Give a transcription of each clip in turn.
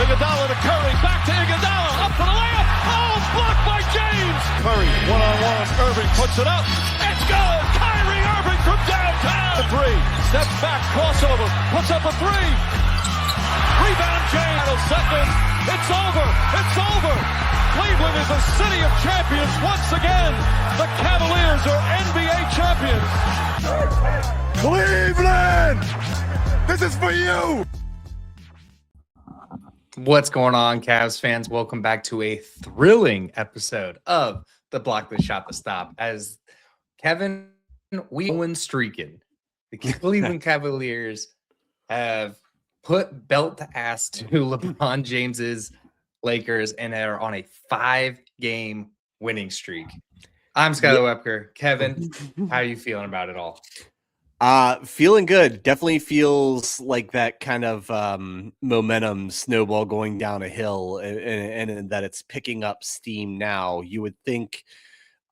Iguodala to Curry, back to Iguodala, up for the layup. Oh, blocked by James. Curry, one-on-one. Irving puts it up. It's good. Kyrie Irving from downtown. The three, steps back, crossover, puts up a three. Rebound James. Second. It's over. It's over. Cleveland is a city of champions once again. The Cavaliers are NBA champions. Cleveland! This is for you! What's going on, Cavs fans? Welcome back to a thrilling episode of the Block the Shot the Stop. As Kevin, we win streaking. The Cleveland Cavaliers have put belt to ass to LeBron James's Lakers and are on a 5-game winning streak. I'm Skylar Webker. Kevin, how are you feeling about it all? Feeling good. Definitely feels like that kind of momentum snowball going down a hill and that it's picking up steam now. You would think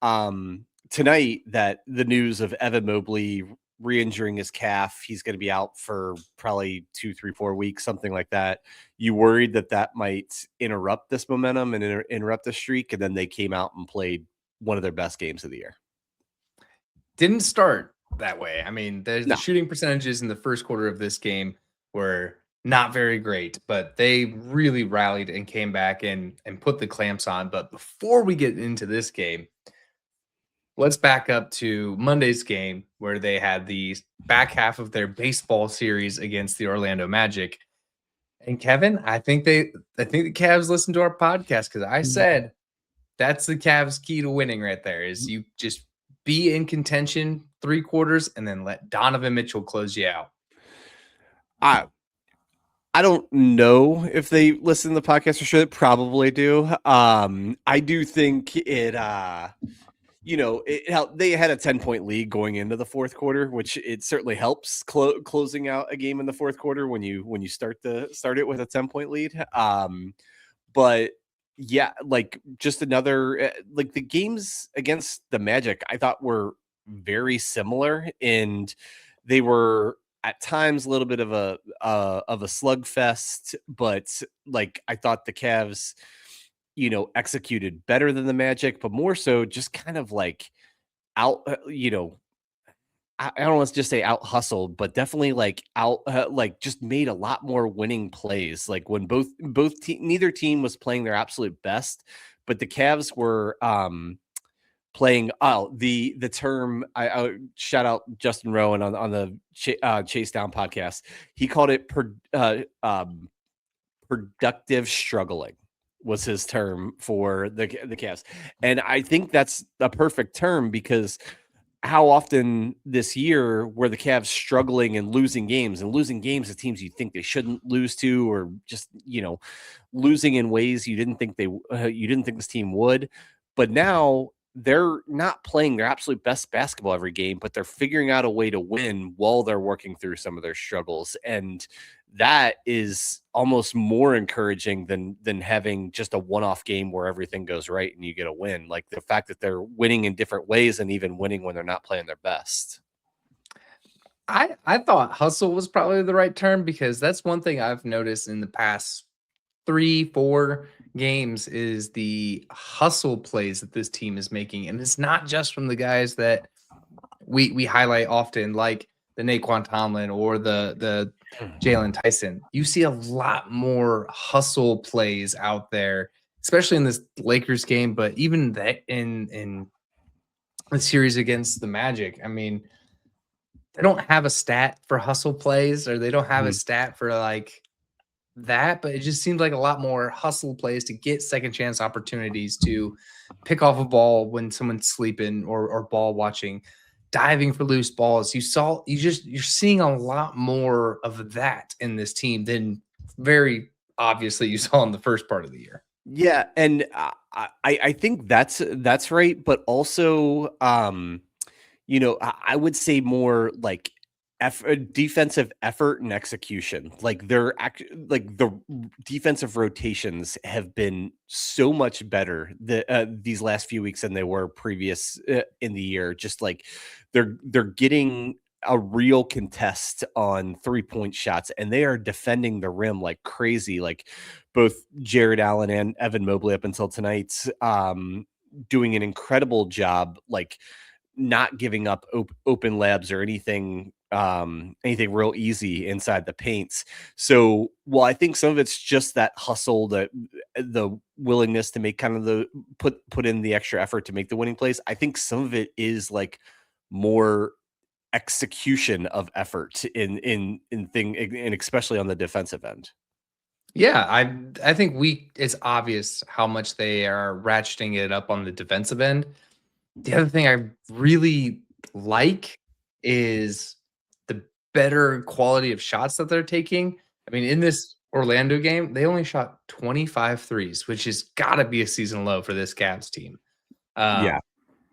tonight that the news of Evan Mobley re-injuring his calf, he's going to be out for probably 2, 3, 4 weeks, something like that. You worried that might interrupt this momentum and interrupt the streak, and then they came out and played one of their best games of the year. Didn't start that way. I mean, the shooting percentages in the first quarter of this game were not very great, but they really rallied and came back and put the clamps on. But before we get into this game, let's back up to Monday's game where they had the back half of their baseball series against the Orlando Magic. And Kevin, I think the Cavs listened to our podcast because I said that's the Cavs' key to winning right there is you just be in contention 3 quarters and then let Donovan Mitchell close you out. I don't know if they listen to the podcast or should. Probably do. I do think it they had a 10-point lead going into the fourth quarter, which it certainly helps closing out a game in the fourth quarter when you start it with a 10-point lead. But yeah, like just another like the games against the Magic, I thought were very similar, and they were at times a little bit of a slugfest. But like I thought the Cavs, executed better than the Magic, but more so just kind of like out, I don't want to just say out hustled, but definitely like out, like just made a lot more winning plays. Like when neither team was playing their absolute best, but the Cavs were playing. The term I shout out Justin Rowan on the Chase Down podcast. He called it productive struggling. Was his term for the Cavs. And I think that's a perfect term because how often this year were the Cavs struggling and losing games to teams you think they shouldn't lose to, or just, losing in ways you didn't think this team would. But now they're not playing their absolute best basketball every game, but they're figuring out a way to win while they're working through some of their struggles. And that is almost more encouraging than having just a one-off game where everything goes right and you get a win. Like the fact that they're winning in different ways and even winning when they're not playing their best. I thought hustle was probably the right term because that's one thing I've noticed in the past 3-4 games is the hustle plays that this team is making. And it's not just from the guys that we highlight often, like the Naquan Tomlin or the Jalen Tyson. You see a lot more hustle plays out there, especially in this Lakers game, but even that in the series against the Magic. I mean, they don't have a stat for hustle plays, or they don't have a stat for like that, but it just seems like a lot more hustle plays to get second chance opportunities to pick off a ball when someone's sleeping or ball watching, diving for loose balls. You're seeing a lot more of that in this team than very obviously you saw in the first part of the year. Yeah, and I think that's right, but also I would say more like defensive effort and execution. Like the defensive rotations have been so much better these last few weeks than they were previous in the year. Just like they're getting a real contest on 3-point shots, and they are defending the rim like crazy. Like both Jared Allen and Evan Mobley up until tonight, doing an incredible job, like not giving up open labs or anything real easy inside the paints. So while I think some of it's just that hustle, that the willingness to make kind of the put in the extra effort to make the winning plays, I think some of it is like more execution of effort in and especially on the defensive end. Yeah, I think it's obvious how much they are ratcheting it up on the defensive end. The other thing I really like is the better quality of shots that they're taking. I mean, in this Orlando game, they only shot 25 threes, which has got to be a season low for this Cavs team. Yeah.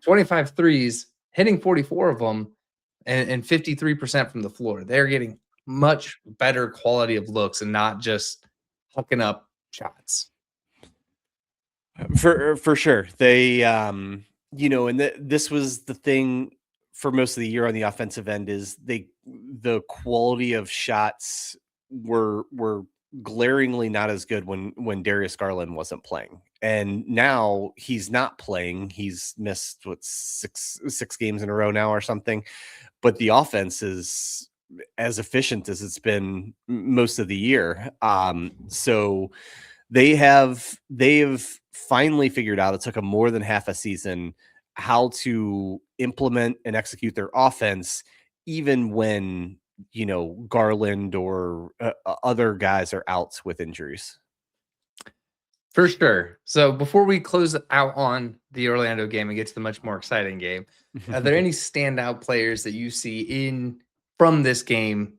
25 threes, hitting 44 of them, and 53% from the floor. They're getting much better quality of looks and not just hooking up shots. For sure. They and this was the thing for most of the year on the offensive end, is the quality of shots were glaringly not as good when Darius Garland wasn't playing. And now he's not playing. He's missed six games in a row now or something. But the offense is as efficient as it's been most of the year. So they've finally figured out, it took them more than half a season, how to implement and execute their offense, even when, Garland or other guys are out with injuries. For sure. So before we close out on the Orlando game and get to the much more exciting game, are there any standout players that you see from this game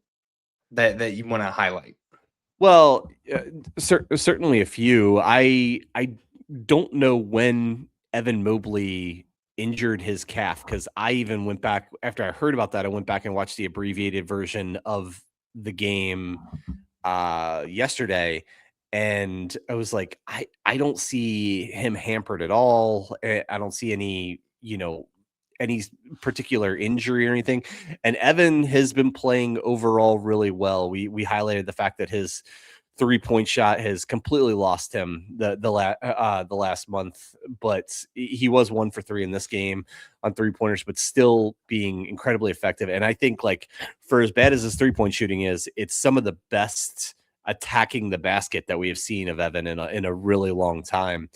that you want to highlight? Well, certainly a few. I don't know when Evan Mobley injured his calf, because I even went back after I heard about that. I went back and watched the abbreviated version of the game yesterday, and I was like, I don't see him hampered at all. I don't see any any particular injury or anything. And Evan has been playing overall really well. We highlighted the fact that his 3-point shot has completely lost him the last month, but he was 1 for 3 in this game on 3-pointers, but still being incredibly effective. And I think, like, for as bad as his 3-point shooting is, it's some of the best attacking the basket that we have seen of Evan in a really long time.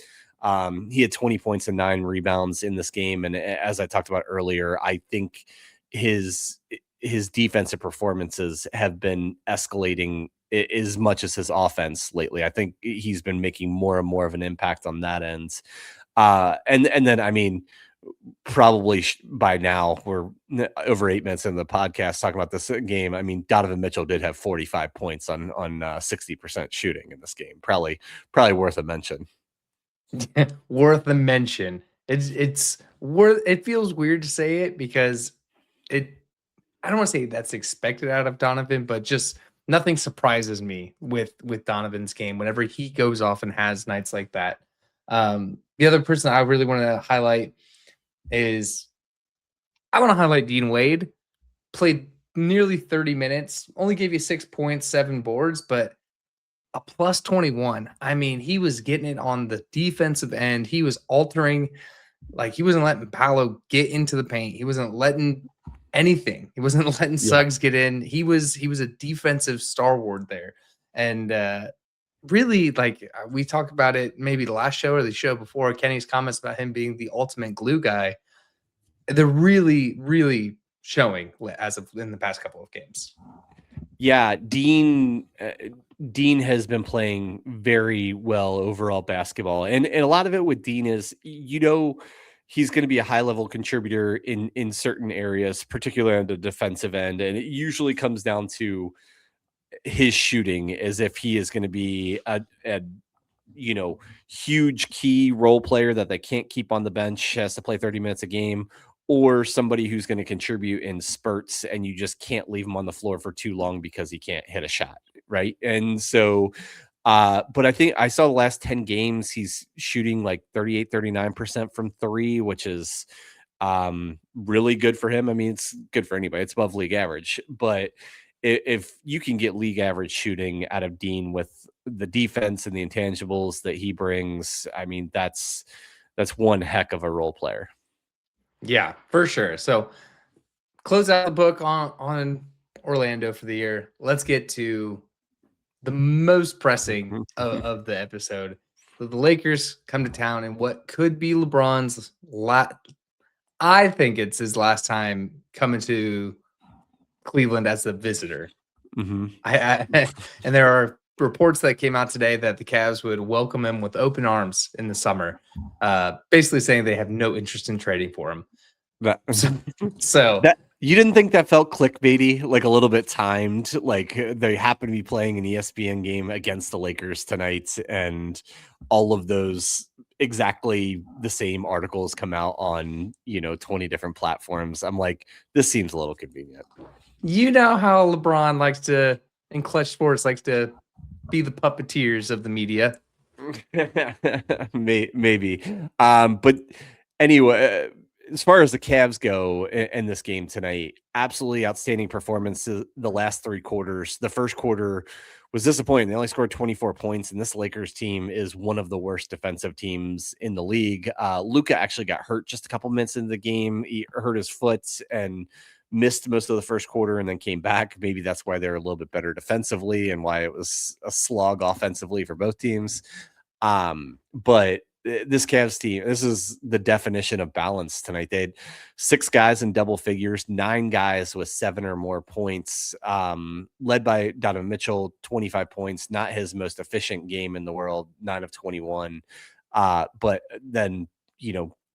He had 20 points and 9 rebounds in this game. And as I talked about earlier, I think his defensive performances have been escalating as much as his offense lately. I think he's been making more and more of an impact on that end. And then, I mean, probably by now we're over 8 minutes into the podcast talking about this game. I mean, Donovan Mitchell did have 45 points on 60% shooting in this game. Probably worth a mention. Worth a mention. It's worth. It feels weird to say it because I don't want to say that's expected out of Donovan, but just nothing surprises me with Donovan's game whenever he goes off and has nights like that. The other person I really want to highlight is Dean Wade. Played nearly 30 minutes, only gave you 6 points, 7 boards, but a plus 21. I mean, he was getting it on the defensive end. He was altering, like, he wasn't letting Paolo get into the paint. He wasn't letting anything. He wasn't letting Suggs get in. He was a defensive stalwart there. And really, like, we talked about it maybe the last show or the show before, Kenny's comments about him being the ultimate glue guy. They're really, really showing as of in the past couple of games. Yeah, Dean has been playing very well overall basketball. And a lot of it with Dean is, he's going to be a high-level contributor in certain areas, particularly on the defensive end. And it usually comes down to his shooting, as if he is going to be a huge key role player that they can't keep on the bench, has to play 30 minutes a game, or somebody who's going to contribute in spurts, and you just can't leave him on the floor for too long because he can't hit a shot, right? And so, but I think I saw the last 10 games, he's shooting like 38, 39% from 3, which is Really good for him. I mean, it's good for anybody. It's above league average, but if you can get league average shooting out of Dean with the defense and the intangibles that he brings, I mean, that's one heck of a role player. Yeah, for sure. So close out the book on Orlando for the year. Let's get to the most pressing of the episode. So the Lakers come to town in what could be LeBron's I think it's his last time coming to Cleveland as a visitor. Mm-hmm. And there are reports that came out today that the Cavs would welcome him with open arms in the summer, basically saying they have no interest in trading for him. So that you didn't think that felt clickbaity, like a little bit timed, like they happen to be playing an ESPN game against the Lakers tonight, and all of those exactly the same articles come out on 20 different platforms. I'm like, this seems a little convenient. You know how LeBron likes to, in Clutch Sports, likes to be the puppeteers of the media. Maybe. But anyway, as far as the Cavs go in this game tonight, absolutely outstanding performance the last 3 quarters. The first quarter was disappointing. They only scored 24 points, and this Lakers team is one of the worst defensive teams in the league. Luka actually got hurt just a couple minutes into the game. He hurt his foot and missed most of the first quarter and then came back. Maybe that's why they're a little bit better defensively and why it was a slog offensively for both teams. But this Cavs team, this is the definition of balance tonight. They had 6 guys in double figures, 9 guys with 7 or more points, led by Donovan Mitchell, 25 points, not his most efficient game in the world, 9 of 21. But then,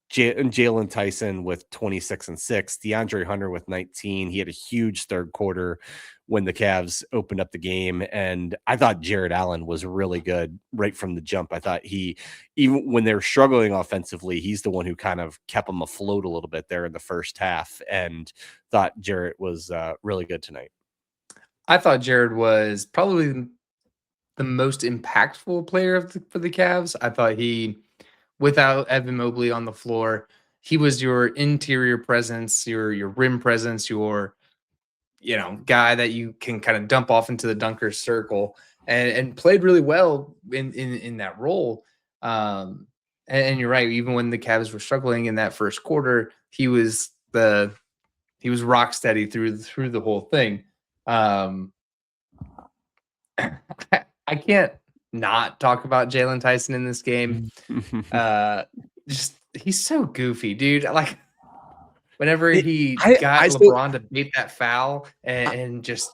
Jalen Tyson with 26 and 6, DeAndre Hunter with 19. He had a huge third quarter when the Cavs opened up the game. And I thought Jared Allen was really good right from the jump. I thought even when they were struggling offensively, he's the one who kind of kept them afloat a little bit there in the first half, and thought Jared was really good tonight. I thought Jared was probably the most impactful player for the Cavs. I thought without Evan Mobley on the floor, he was your interior presence, your rim presence, your guy that you can kind of dump off into the dunker circle, and played really well in that role. And you're right, even when the Cavs were struggling in that first quarter, he was rock steady through the whole thing. I can't not talk about Jalen Tyson in this game. Just he's so goofy, dude. Like whenever he got LeBron to beat that foul and just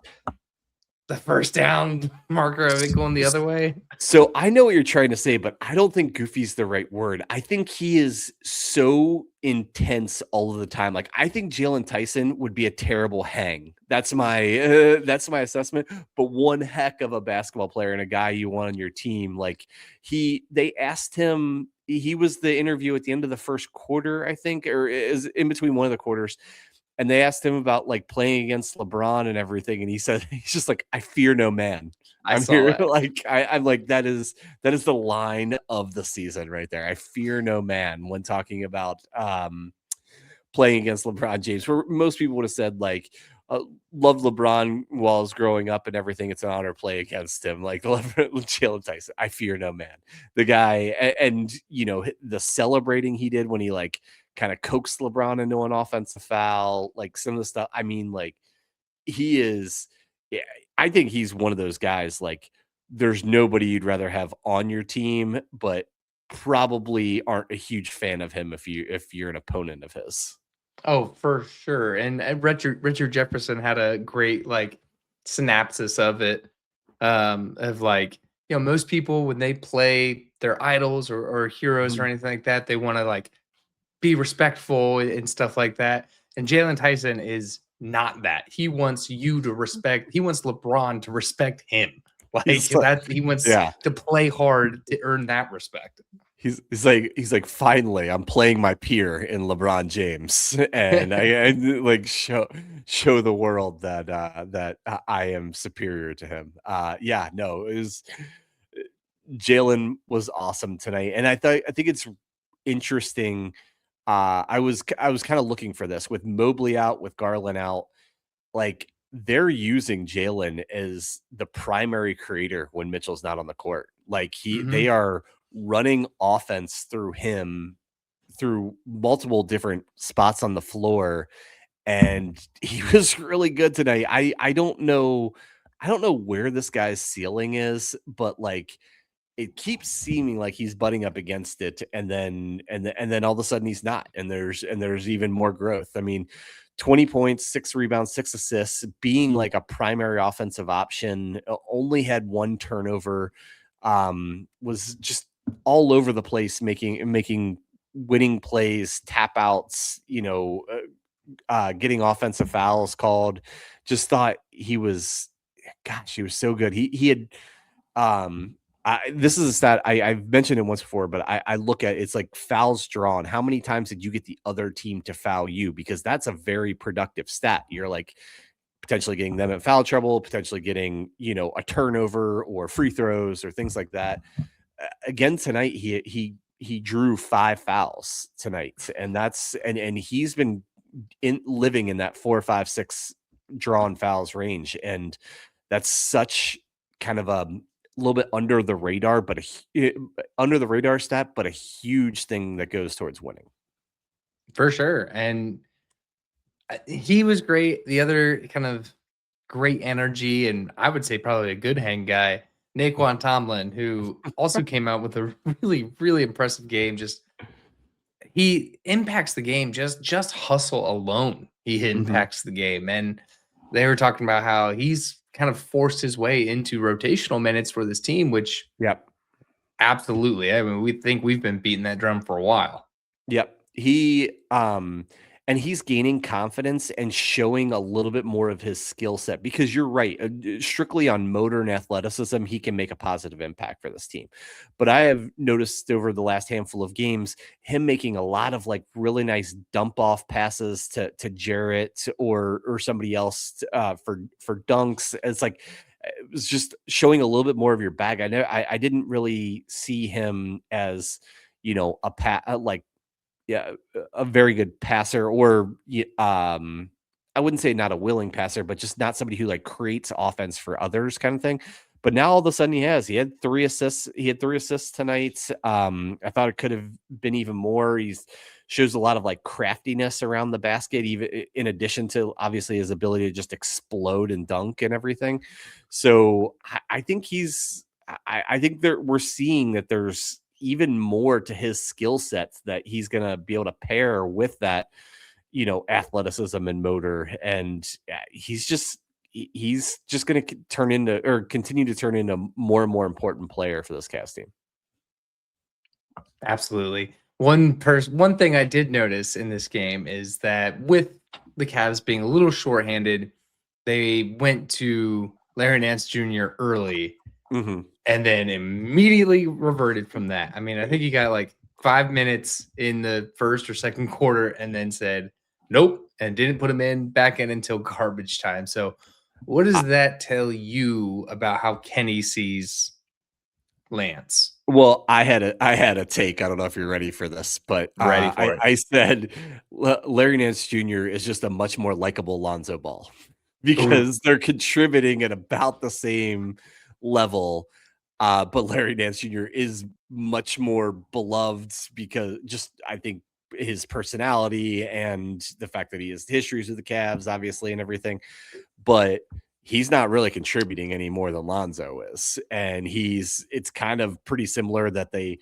the first down marker of it going the other way. So I know what you're trying to say, but I don't think goofy's the right word. I think he is so intense all of the time. Like I think Jalen Tyson would be a terrible hang. That's my assessment. But one heck of a basketball player and a guy you want on your team. Like they asked him. He was the interview at the end of the first quarter, I think, or is in between one of the quarters. And they asked him about like playing against LeBron and everything. And he said, he's just like, I fear no man. I'm here. Like, I'm like, that is the line of the season right there. I fear no man when talking about playing against LeBron James, where most people would have said like, loved LeBron while I was growing up and everything. It's an honor to play against him. Like Jalen Tyson, I fear no man. The guy, and the celebrating he did when he like kind of coaxed LeBron into an offensive foul, like some of the stuff. I mean, like he is. Yeah, I think he's one of those guys. Like, there's nobody you'd rather have on your team, but probably aren't a huge fan of him if you're an opponent of his. Oh, for sure. And Richard Jefferson had a great like synopsis of it. Of like, most people when they play their idols or heroes or anything like that, they want to like be respectful and stuff like that. And Jalen Tyson is not that. He wants you to respect. He wants LeBron to respect him. Like he wants to play hard to earn that respect. He's like, finally, I'm playing my peer in LeBron James, and I like show the world that that I am superior to him. Jalen was awesome tonight, and I think it's interesting I was kind of looking for this with Mobley out, with Garland out. Like, they're using Jalen as the primary creator when Mitchell's not on the court. Like, they Mhm. are running offense through him through multiple different spots on the floor, and he was really good tonight. I don't know where this guy's ceiling is, but like it keeps seeming like he's butting up against it, and then all of a sudden he's not, and there's even more growth. I mean, 20 points, 6 rebounds, 6 assists, being like a primary offensive option, only had 1 turnover, was just all over the place, making winning plays, tap outs, getting offensive fouls called. Just thought he was, gosh, he was so good. He had, this is a stat I've mentioned it once before, but I look at it's like fouls drawn. How many times did you get the other team to foul you? Because that's a very productive stat. You're like potentially getting them in foul trouble, potentially getting, a turnover or free throws or things like that. Again tonight, he drew 5 fouls tonight, and he's been living in that 4, 5, 6 drawn fouls range, and that's such kind of a little bit under the radar, but under the radar stat, but a huge thing that goes towards winning. For sure. And he was great. The other kind of great energy, and I would say probably a good hang guy, Naquan Tomlin, who also came out with a really, really impressive game. Just he impacts the game, just hustle alone. He Mhm. impacts the game. And they were talking about how he's kind of forced his way into rotational minutes for this team, which Yep. absolutely. I mean, we think we've been beating that drum for a while. Yep. And he's gaining confidence and showing a little bit more of his skill set, because you're right. Strictly on motor and athleticism, he can make a positive impact for this team. But I have noticed over the last handful of games, him making a lot of like really nice dump off passes to Jarrett or somebody else, for dunks. It's like, it was just showing a little bit more of your bag. I didn't really see him as, like, yeah, a very good passer, or I wouldn't say not a willing passer, but just not somebody who like creates offense for others kind of thing. But now all of a sudden he had 3 assists. He had 3 assists tonight. I thought it could have been even more. He's shows a lot of like craftiness around the basket, even in addition to obviously his ability to just explode and dunk and everything. So I think I think that we're seeing that there's even more to his skill sets that he's going to be able to pair with that, athleticism and motor. And he's just going to turn into, or continue to turn into, more and more important player for this Cavs team. Absolutely. One thing I did notice in this game is that with the Cavs being a little shorthanded, they went to Larry Nance Jr. early Mm-hmm. and then immediately reverted from that. I mean, I think he got like 5 minutes in the first or second quarter and then said, nope, and didn't put him back in until garbage time. So, what does that tell you about how Kenny sees Lance? Well, I had a take. I don't know if you're ready for this, but Ready for it. I said Larry Nance Jr. is just a much more likable Lonzo Ball, Ooh, because they're contributing at about the same level. But Larry Nance Jr. is much more beloved because, just I think, his personality and the fact that he has histories with the Cavs, obviously, and everything. But he's not really contributing any more than Lonzo is. And it's kind of pretty similar that they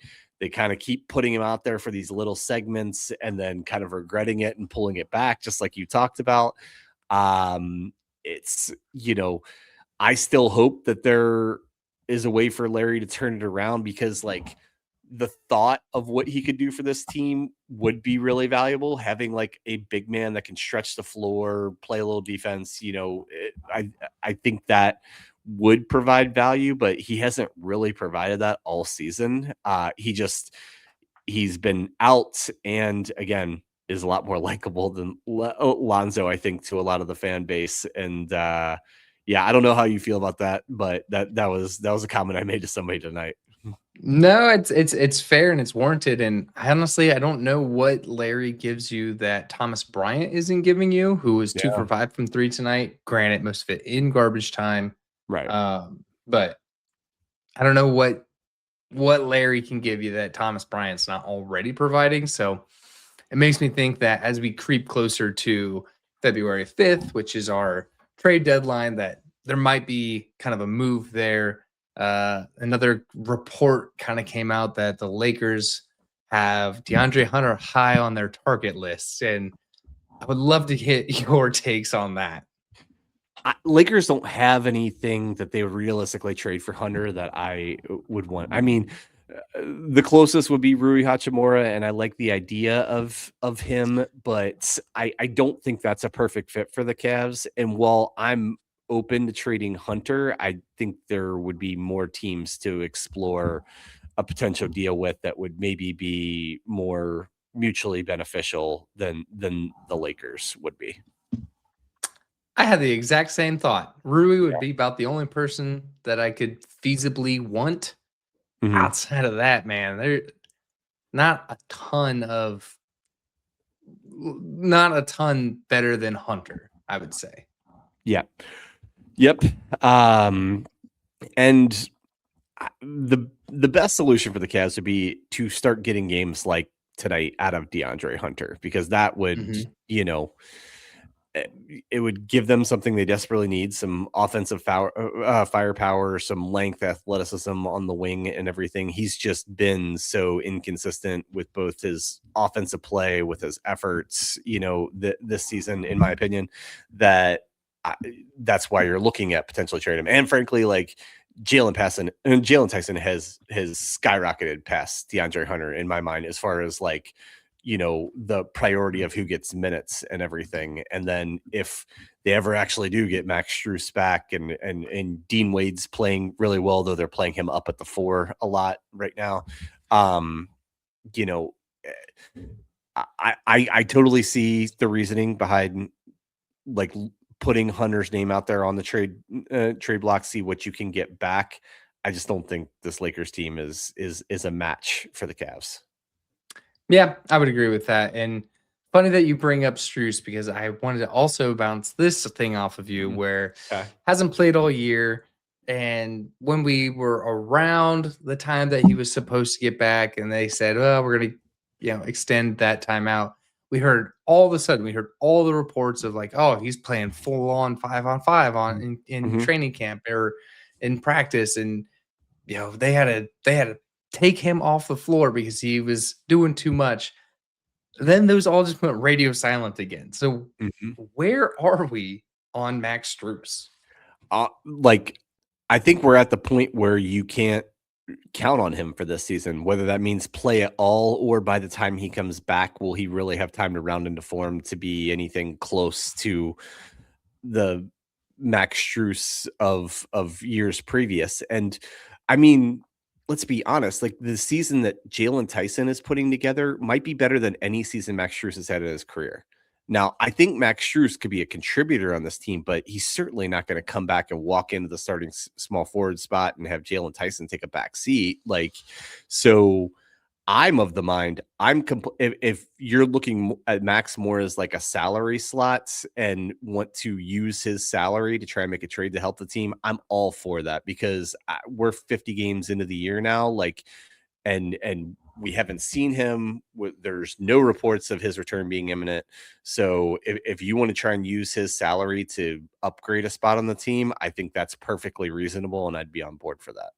kind of keep putting him out there for these little segments and then kind of regretting it and pulling it back, just like you talked about. It's, I still hope that there is a way for Larry to turn it around, because like the thought of what he could do for this team would be really valuable. Having like a big man that can stretch the floor, play a little defense, I think that would provide value, but he hasn't really provided that all season. He's been out, and again, is a lot more likable than Lonzo, I think, to a lot of the fan base. And yeah, I don't know how you feel about that, but that was a comment I made to somebody tonight. No, it's fair and it's warranted. And honestly, I don't know what Larry gives you that Thomas Bryant isn't giving you, who was 2 Yeah. for 5 from 3 tonight. Granted, most of it in garbage time. Right. But I don't know what Larry can give you that Thomas Bryant's not already providing. So it makes me think that as we creep closer to February 5th, which is our trade deadline, that there might be kind of a move there. Another report kind of came out that the Lakers have DeAndre Hunter high on their target list. And I would love to get your takes on that. Lakers don't have anything that they would realistically trade for Hunter that I would want. I mean, the closest would be Rui Hachimura, and I like the idea of him, but I don't think that's a perfect fit for the Cavs. And while I'm open to trading Hunter, I think there would be more teams to explore a potential deal with that would maybe be more mutually beneficial than the Lakers would be. I had the exact same thought. Rui would be about the only person that I could feasibly want. Mhm. Outside of that, man, there not a ton better than Hunter, I would say. Yeah. Yep. And the best solution for the Cavs would be to start getting games like tonight out of DeAndre Hunter, because that would, it would give them something they desperately need, some offensive firepower, some length, athleticism on the wing and everything. He's just been so inconsistent with both his offensive play, with his efforts, this season, in my opinion, that that's why you're looking at potentially trading him. And frankly, like Jalen Tyson has skyrocketed past DeAndre Hunter in my mind, as far as like, the priority of who gets minutes and everything. And then if they ever actually do get Max Strus back and Dean Wade's playing really well, though they're playing him up at the 4 a lot right now. I totally see the reasoning behind like putting Hunter's name out there on the trade block, see what you can get back. I just don't think this Lakers team is a match for the Cavs. Yeah, I would agree with that. And funny that you bring up Strus, because I wanted to also bounce this thing off of you where hasn't played all year. And when we were around the time that he was supposed to get back and they said, well, we're going to, extend that time out, we heard all the reports of like, oh, he's playing full on 5-on-5 in training camp or in practice. And, they had to take him off the floor because he was doing too much. Then those all just went radio silent again. So where are we on Max Strus? Like, I think we're at the point where you can't count on him for this season, whether that means play at all, or by the time he comes back, will he really have time to round into form to be anything close to the Max Strus of years previous? And I mean, let's be honest, like the season that Jalen Tyson is putting together might be better than any season Max Strus has had in his career. Now, I think Max Strus could be a contributor on this team, but he's certainly not going to come back and walk into the starting small forward spot and have Jalen Tyson take a back seat. Like, so I'm of the mind, if you're looking at Max more as like a salary slot and want to use his salary to try and make a trade to help the team, I'm all for that, because we're 50 games into the year now, like, and we haven't seen him. There's no reports of his return being imminent. So if you want to try and use his salary to upgrade a spot on the team, I think that's perfectly reasonable, and I'd be on board for that.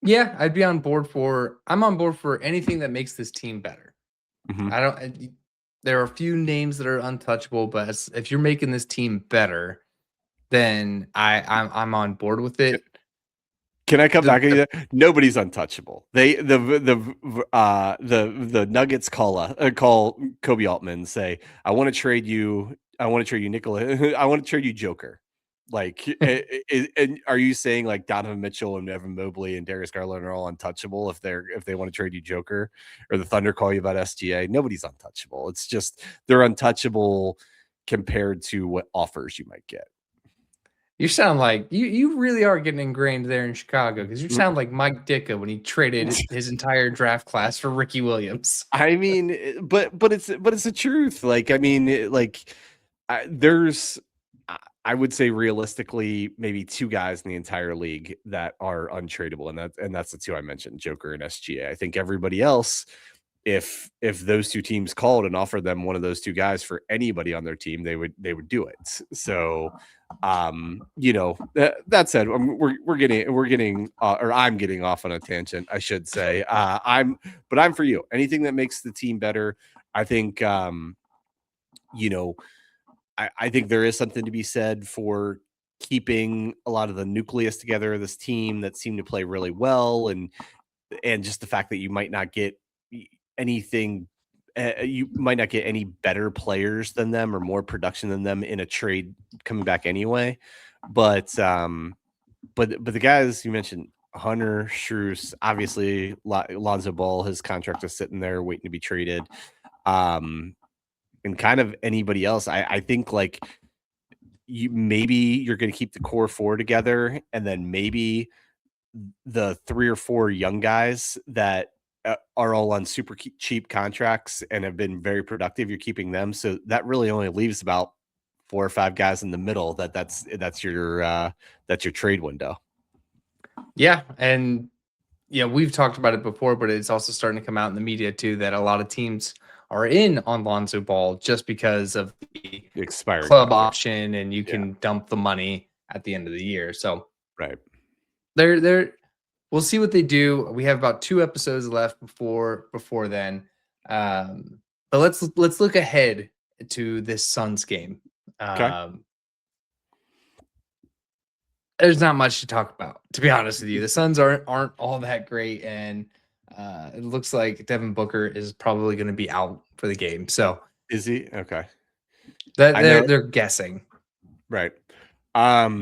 Yeah, I'm on board for anything that makes this team better. There are a few names that are untouchable, but if you're making this team better, then I'm on board with it. Can I come back to you? Nobody's untouchable. The Nuggets call Kobe Altman, say, I want to trade you Nikola. I want to trade you Joker. Like, and are you saying like Donovan Mitchell and Evan Mobley and Darius Garland are all untouchable if they want to trade you Joker, or the Thunder call you about SGA? Nobody's untouchable. It's just they're untouchable compared to what offers you might get. You sound like you really are getting ingrained there in Chicago because you sound like Mike Ditka when he traded his entire draft class for Ricky Williams. I mean, but it's the truth. Like, I mean, there's I would say realistically maybe two guys in the entire league that are untradeable, and that's the two I mentioned, Joker and SGA. I think everybody else, if those two teams called and offered them one of those two guys for anybody on their team, they would do it. So, that said, we're getting or I'm getting off on a tangent, I should say. I'm for you. Anything that makes the team better, I think. I think there is something to be said for keeping a lot of the nucleus together of this team that seem to play really well, and just the fact that you might not get anything, you might not get any better players than them or more production than them in a trade coming back anyway. But the guys you mentioned, Hunter, Strus, obviously Lonzo Ball, his contract is sitting there waiting to be traded. And kind of anybody else, I think like you're going to keep the core four together, and then maybe the 3 or 4 young guys that are all on super cheap contracts and have been very productive. You're keeping them, so that really only leaves about 4 or 5 guys in the middle. That's your trade window. Yeah, and we've talked about it before, but it's also starting to come out in the media too that a lot of teams are in on Lonzo Ball just because of the expiring club contract option, and you can dump the money at the end of the year. So right, we'll see what they do. We have about 2 episodes left before then. But let's look ahead to this Suns game. Okay. There's not much to talk about, to be honest with you. The Suns aren't all that great, and it looks like Devin Booker is probably going to be out for the game. So is he? Okay. They're guessing. Right. Yeah,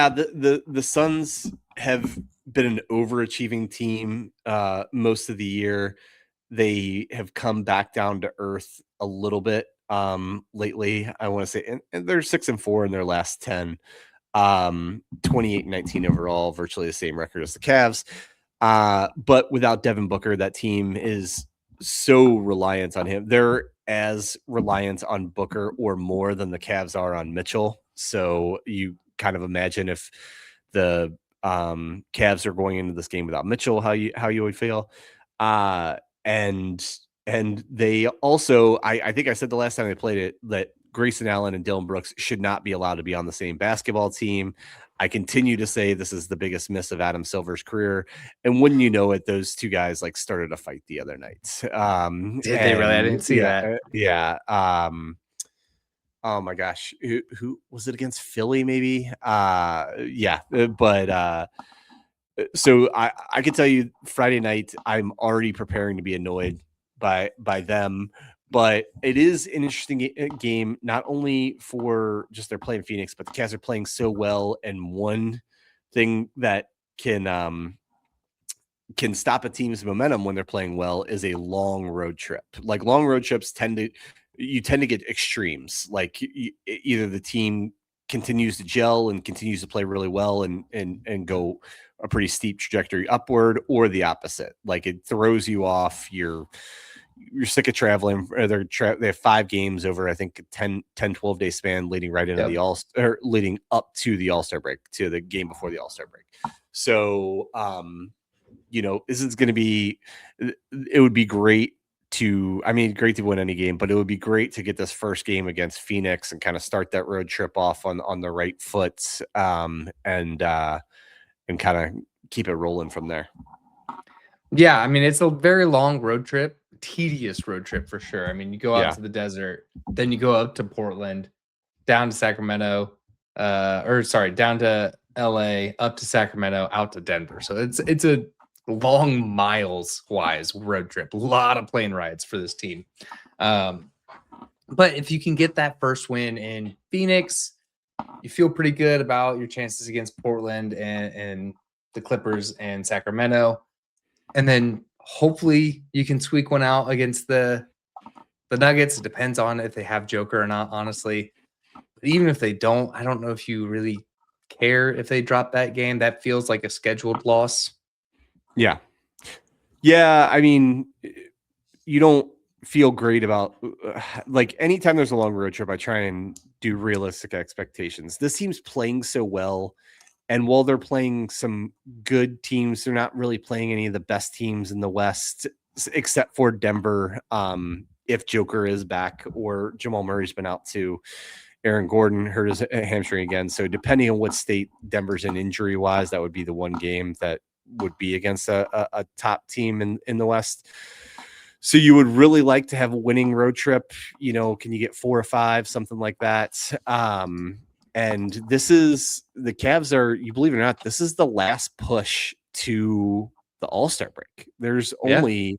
the Suns have been an overachieving team most of the year. They have come back down to earth a little bit lately, I want to say, and they're 6-4 in their last 10. 28-19 overall, virtually the same record as the Cavs. But without Devin Booker, that team is so reliant on him. They're as reliant on Booker or more than the Cavs are on Mitchell. So you kind of imagine if the Cavs are going into this game without Mitchell, how you would feel. And they also, I think I said the last time they played it, that Grayson Allen and Dillon Brooks should not be allowed to be on the same basketball team. I continue to say this is the biggest miss of Adam Silver's career. And wouldn't you know it, those two guys like started a fight the other night. Did they really? I didn't see that. Yeah. Oh my gosh. Who was it against? Philly, maybe? Yeah. But so I can tell you Friday night, I'm already preparing to be annoyed by them. But it is an interesting game, not only for just they're playing Phoenix, but the Cavs are playing so well. And one thing that can stop a team's momentum when they're playing well is a long road trip. Like long road trips tend to get extremes. Like either the team continues to gel and continues to play really well and go a pretty steep trajectory upward, or the opposite. Like it throws you off. You're sick of traveling. They have 5 games over, I think, 10-12 day span leading right into the leading up to the All-Star break, to the game before the All-Star break. So, this is going to be, it would be great to win any game, but it would be great to get this first game against Phoenix and kind of start that road trip off on the right foot, and kind of keep it rolling from there. Yeah, I mean, it's a very long road trip, tedious road trip for sure. I mean, you go out to the desert, then you go up to Portland, down to Sacramento, down to LA, up to Sacramento, out to Denver. So it's a long miles wise road trip. A lot of plane rides for this team. But if you can get that first win in Phoenix, you feel pretty good about your chances against Portland and the Clippers and Sacramento. And then hopefully you can squeak one out against the Nuggets. It depends on if they have Joker or not, honestly. even if they don't, I don't know if you really care if they drop that game. That feels like a scheduled loss. Yeah. Yeah. I mean, you don't feel great about like anytime there's a long road trip, I try and do realistic expectations. This team's playing so well. And while they're playing some good teams, they're not really playing any of the best teams in the West, except for Denver. If Joker is back or Jamal Murray's been out too. Aaron Gordon hurt his hamstring again. So depending on what state Denver's in injury wise, that would be the one game that would be against a top team in the West. So you would really like to have a winning road trip. You know, can you get 4 or 5, something like that? And this is the Cavs are, you believe it or not, this is the last push to the All-Star break. There's only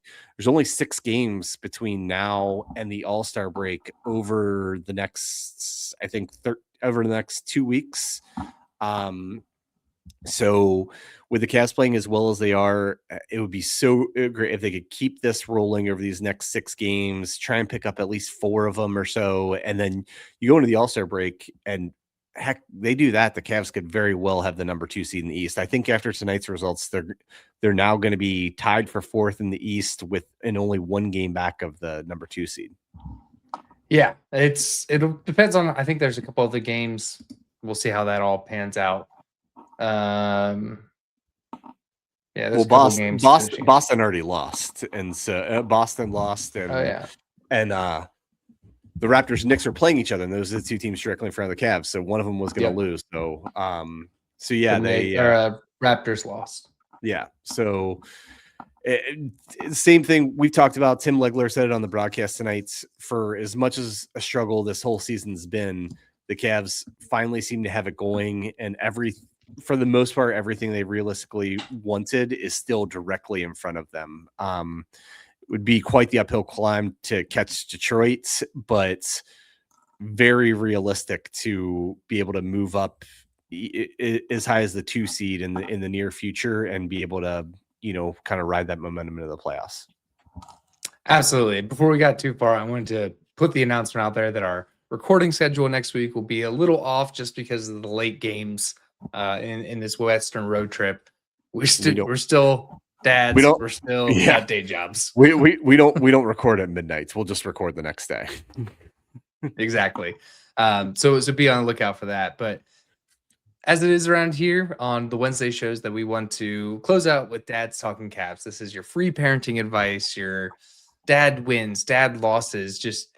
6 games between now and the All-Star break over the next, I think, over the next 2 weeks. So with the Cavs playing as well as they are, it would be so great if they could keep this rolling over these next 6 games, try and pick up at least 4 of them or so. And then you go into the All-Star break and heck, they do that. The Cavs could very well have the number 2 seed in the East. I think after tonight's results, they're now going to be tied for 4th in the East with only 1 game back of the number 2 seed. Yeah, it depends on. I think there's a couple of the games. We'll see how that all pans out. Yeah, well, Boston already lost, and so Boston lost, and and the Raptors and Knicks are playing each other, and those are the 2 teams directly in front of the Cavs. So one of them was going to lose. So, Raptors lost. Yeah. So same thing we've talked about. Tim Legler said it on the broadcast tonight. For as much as a struggle this whole season's been, the Cavs finally seem to have it going, and for the most part, everything they realistically wanted is still directly in front of them. It would be quite the uphill climb to catch Detroit, but very realistic to be able to move up as high as the 2 seed in the near future and be able to, kind of ride that momentum into the playoffs. Absolutely. Before we got too far, I wanted to put the announcement out there that our recording schedule next week will be a little off just because of the late games in this Western road trip. We're still dads. We're still got day jobs. We don't record at midnight. We'll just record the next day. Exactly. So be on the lookout for that. But as it is around here on the Wednesday shows that we want to close out with Dad's Talking Cavs. This is your free parenting advice, your dad wins, dad losses, just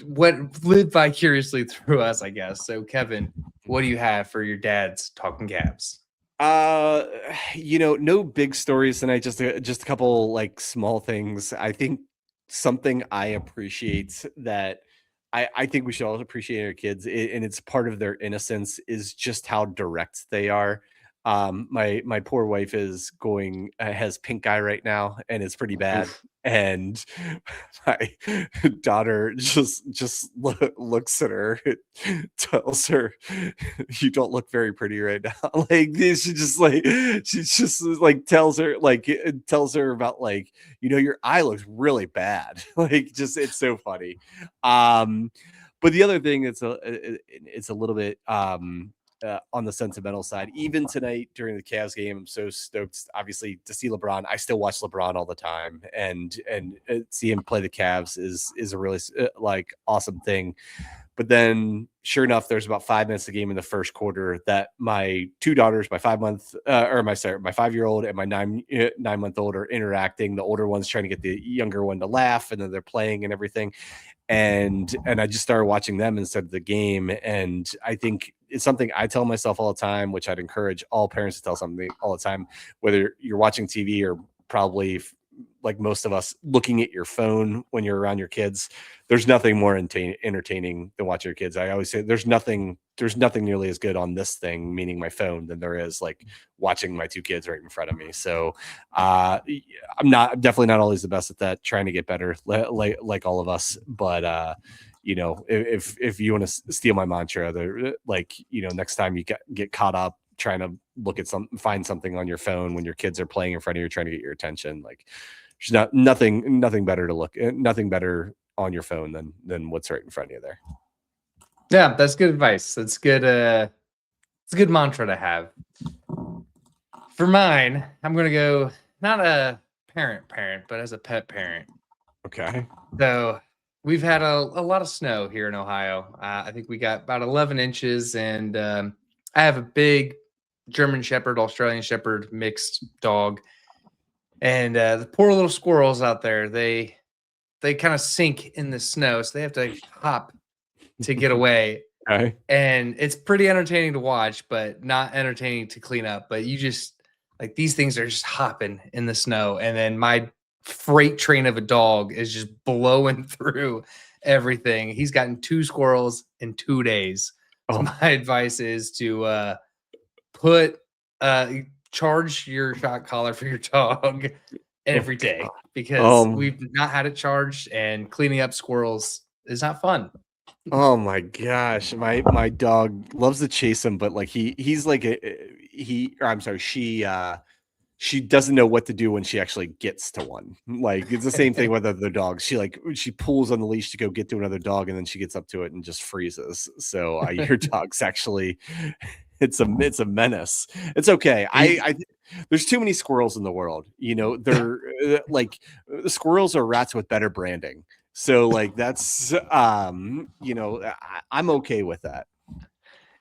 what live vicariously through us, I guess. So Kevin, what do you have for your Dad's Talking Cavs? No big stories tonight, just a couple like small things. I think something I appreciate that I think we should all appreciate our kids, and it's part of their innocence, is just how direct they are. My poor wife has pink eye right now, and it's pretty bad. And my daughter just looks at her, tells her, "You don't look very pretty right now." Like she just tells her about your eye looks really bad. It's so funny. But the other thing it's a little bit on the sentimental side. Even tonight during the Cavs game, I'm so stoked, obviously, to see LeBron. I still watch LeBron all the time, and see him play the Cavs is a really awesome thing. But then, sure enough, there's about 5 minutes of the game in the first quarter that my 2 daughters, my 5-year-old and my 9-month-old are interacting. The older one's trying to get the younger one to laugh, and then they're playing and everything. And I just started watching them instead of the game. And I think it's something I tell myself all the time, which I'd encourage all parents to tell something all the time, whether you're watching TV or probably like most of us looking at your phone when you're around your kids. There's nothing more entertaining than watching your kids. I always say there's nothing nearly as good on this thing, meaning my phone, than there is like watching my 2 kids right in front of me. So I'm definitely not always the best at that, trying to get better like all of us. But if you want to steal my mantra, next time you get caught up trying to look at find something on your phone when your kids are playing in front of you, trying to get your attention, there's nothing better on your phone than what's right in front of you there. Yeah, that's good advice. That's good. It's a good mantra to have. For mine, I'm gonna go not a parent, but as a pet parent. Okay. So we've had a lot of snow here in Ohio. I think we got about 11 inches, and I have a big German Shepherd, Australian Shepherd mixed dog, and the poor little squirrels out there, they kind of sink in the snow, so they have to hop to get away. Okay. And it's pretty entertaining to watch, but not entertaining to clean up. But you just like these things are just hopping in the snow, and then my freight train of a dog is just blowing through everything. He's gotten 2 squirrels in 2 days. So Oh. my advice is to put charge your shot collar for your dog every day, because we've not had it charged, and cleaning up squirrels is not fun. Oh my gosh, my dog loves to chase him, but like he's like she doesn't know what to do when she actually gets to one. Like it's the same thing with other dogs. She pulls on the leash to go get to another dog, and then she gets up to it and just freezes. So your dog's actually it's a menace. It's okay. I there's too many squirrels in the world. You know, they're like the squirrels are rats with better branding. So like that's you know, I'm okay with that.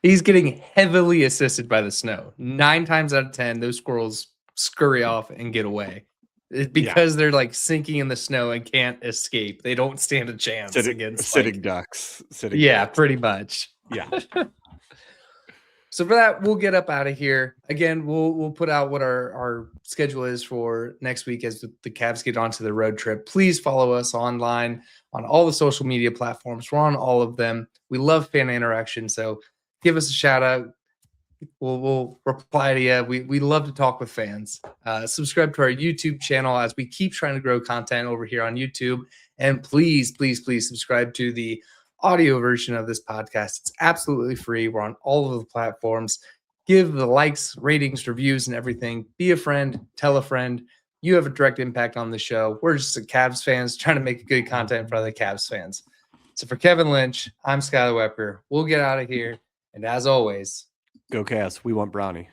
He's getting heavily assisted by the snow. 9 times out of 10, those squirrels scurry off and get away. It's because they're like sinking in the snow and can't escape. They don't stand a chance against sitting ducks. Yeah, pretty much. Yeah. So for that, we'll get up out of here. Again, we'll put out what our schedule is for next week as the Cavs get onto the road trip. Please follow us online on all the social media platforms. We're on all of them. We love fan interaction, so give us a shout out. We'll reply to you. We love to talk with fans. Subscribe to our YouTube channel as we keep trying to grow content over here on YouTube. And please subscribe to the audio version of this podcast. It's absolutely free. We're on all of the platforms. Give the likes, ratings, reviews, and everything. Be a friend. Tell a friend. You have a direct impact on the show. We're just Cavs fans trying to make good content for other Cavs fans. So for Kevin Lynch, I'm Skylar Wepker. We'll get out of here. And as always, go Cavs. We want Brownie.